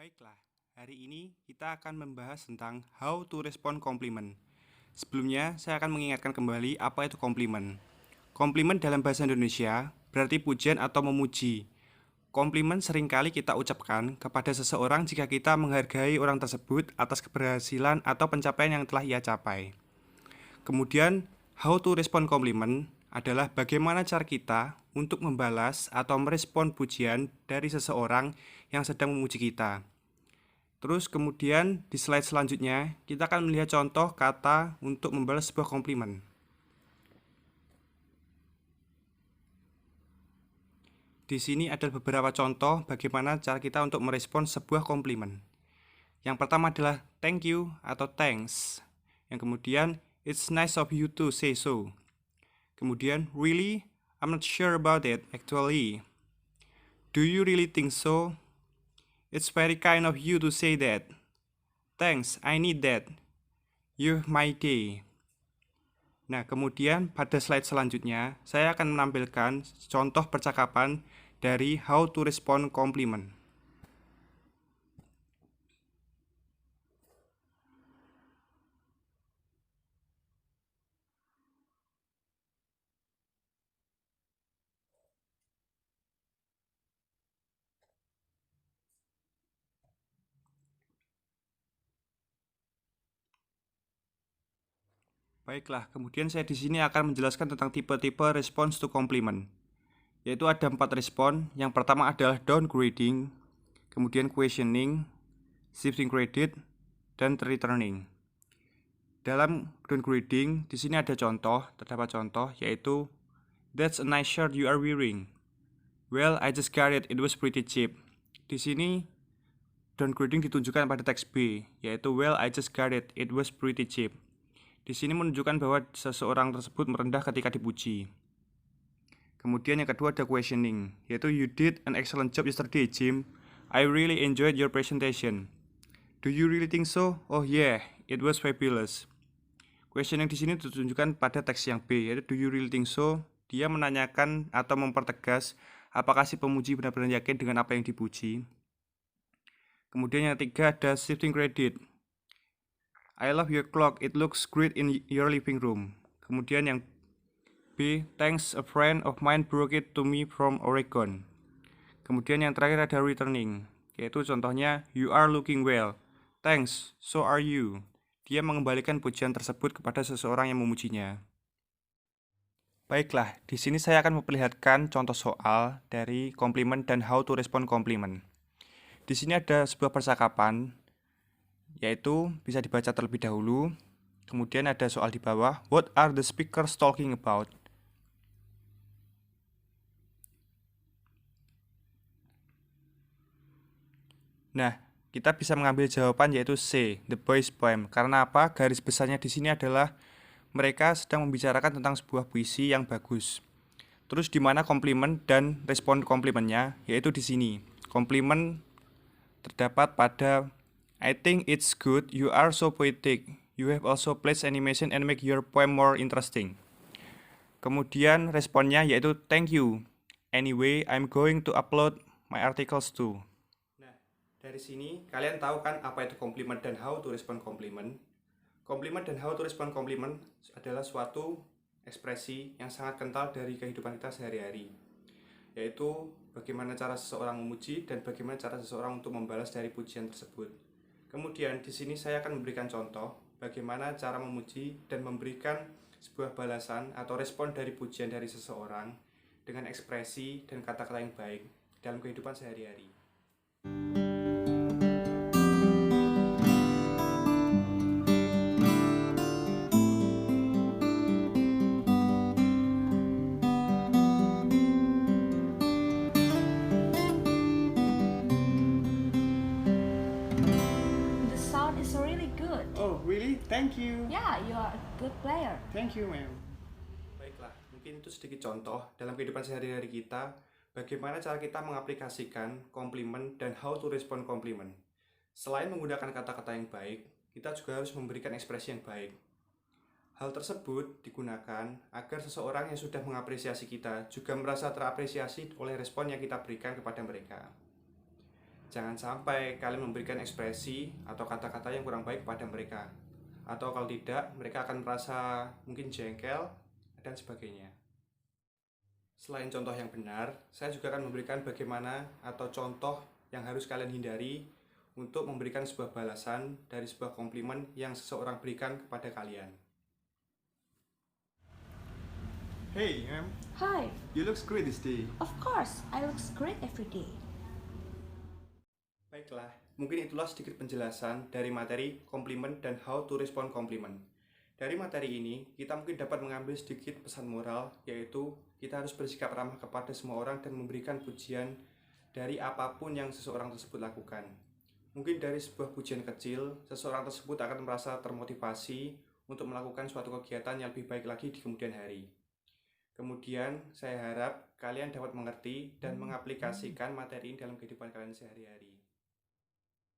Baiklah, hari ini kita akan membahas tentang how to respond compliment. Sebelumnya, saya akan mengingatkan kembali apa itu komplimen. Komplimen dalam bahasa Indonesia berarti pujian atau memuji. Komplimen seringkali kita ucapkan kepada seseorang jika kita menghargai orang tersebut atas keberhasilan atau pencapaian yang telah ia capai. Kemudian, how to respond compliment adalah bagaimana cara kita untuk membalas atau merespon pujian dari seseorang yang sedang memuji kita. Terus kemudian di slide selanjutnya kita akan melihat contoh kata untuk membalas sebuah komplimen. Di sini ada beberapa contoh bagaimana cara kita untuk merespon sebuah komplimen. Yang pertama adalah thank you atau thanks. Yang kemudian it's nice of you to say so. Kemudian really, I'm not sure about it actually. Do you really think so? It's very kind of you to say that. Thanks, I need that. You're my day. Nah, kemudian pada slide selanjutnya, saya akan menampilkan contoh percakapan dari how to respond compliment. Baiklah, kemudian saya di sini akan menjelaskan tentang tipe-tipe response to compliment. Yaitu ada 4 respon. Yang pertama adalah downgrading, kemudian questioning, shifting credit, dan returning. Dalam downgrading, di sini terdapat contoh yaitu that's a nice shirt you are wearing. Well, I just got it was pretty cheap. Di sini downgrading ditunjukkan pada teks B, yaitu well, I just got it was pretty cheap. Di sini menunjukkan bahwa seseorang tersebut merendah ketika dipuji. Kemudian yang kedua ada questioning, yaitu you did an excellent job yesterday, Jim. I really enjoyed your presentation. Do you really think so? Oh yeah, it was fabulous. Questioning di sini ditunjukkan pada teks yang B, yaitu do you really think so? Dia menanyakan atau mempertegas apakah si pemuji benar-benar yakin dengan apa yang dipuji. Kemudian yang ketiga ada shifting credit. I love your clock, it looks great in your living room. Kemudian yang B, thanks, a friend of mine broke it to me from Oregon. Kemudian yang terakhir ada returning, yaitu contohnya you are looking well. Thanks, so are you. Dia mengembalikan pujian tersebut kepada seseorang yang memujinya. Baiklah, di sini saya akan memperlihatkan contoh soal dari compliment dan how to respond compliment. Di sini ada sebuah percakapan, yaitu bisa dibaca terlebih dahulu. Kemudian ada soal di bawah, what are the speakers talking about? Nah, kita bisa mengambil jawaban yaitu C, the boys poem. Karena apa? Garis besarnya di sini adalah mereka sedang membicarakan tentang sebuah puisi yang bagus. Terus di mana komplimen dan respon komplimennya, yaitu di sini. Komplimen terdapat pada I think it's good, you are so poetic. You have also placed animation and make your poem more interesting. Kemudian responnya yaitu thank you. Anyway, I'm going to upload my articles too. Nah, dari sini kalian tahu kan apa itu komplimen dan how to respond komplimen. Komplimen dan how to respond komplimen adalah suatu ekspresi yang sangat kental dari kehidupan kita sehari-hari, yaitu bagaimana cara seseorang memuji dan bagaimana cara seseorang untuk membalas dari pujian tersebut. Kemudian di sini saya akan memberikan contoh bagaimana cara memuji dan memberikan sebuah balasan atau respon dari pujian dari seseorang dengan ekspresi dan kata-kata yang baik dalam kehidupan sehari-hari. The sound is really good. Oh, really? Thank you. Yeah, you are a good player. Thank you, ma'am. Baiklah, mungkin itu sedikit contoh dalam kehidupan sehari-hari kita, bagaimana cara kita mengaplikasikan komplimen dan how to respond komplimen. Selain menggunakan kata-kata yang baik, kita juga harus memberikan ekspresi yang baik. Hal tersebut digunakan agar seseorang yang sudah mengapresiasi kita juga merasa terapresiasi oleh respon yang kita berikan kepada mereka. Jangan sampai kalian memberikan ekspresi atau kata-kata yang kurang baik kepada mereka. Atau kalau tidak, mereka akan merasa mungkin jengkel dan sebagainya. Selain contoh yang benar, saya juga akan memberikan bagaimana atau contoh yang harus kalian hindari untuk memberikan sebuah balasan dari sebuah komplimen yang seseorang berikan kepada kalian. Hey, ma'am. Hi. You look great this day. Of course, I look great every day. Baiklah, mungkin itulah sedikit penjelasan dari materi komplimen dan how to respond compliment. Dari materi ini, kita mungkin dapat mengambil sedikit pesan moral, yaitu kita harus bersikap ramah kepada semua orang dan memberikan pujian dari apapun yang seseorang tersebut lakukan. Mungkin dari sebuah pujian kecil, seseorang tersebut akan merasa termotivasi untuk melakukan suatu kegiatan yang lebih baik lagi di kemudian hari. Kemudian, saya harap kalian dapat mengerti dan mengaplikasikan materi ini dalam kehidupan kalian sehari-hari.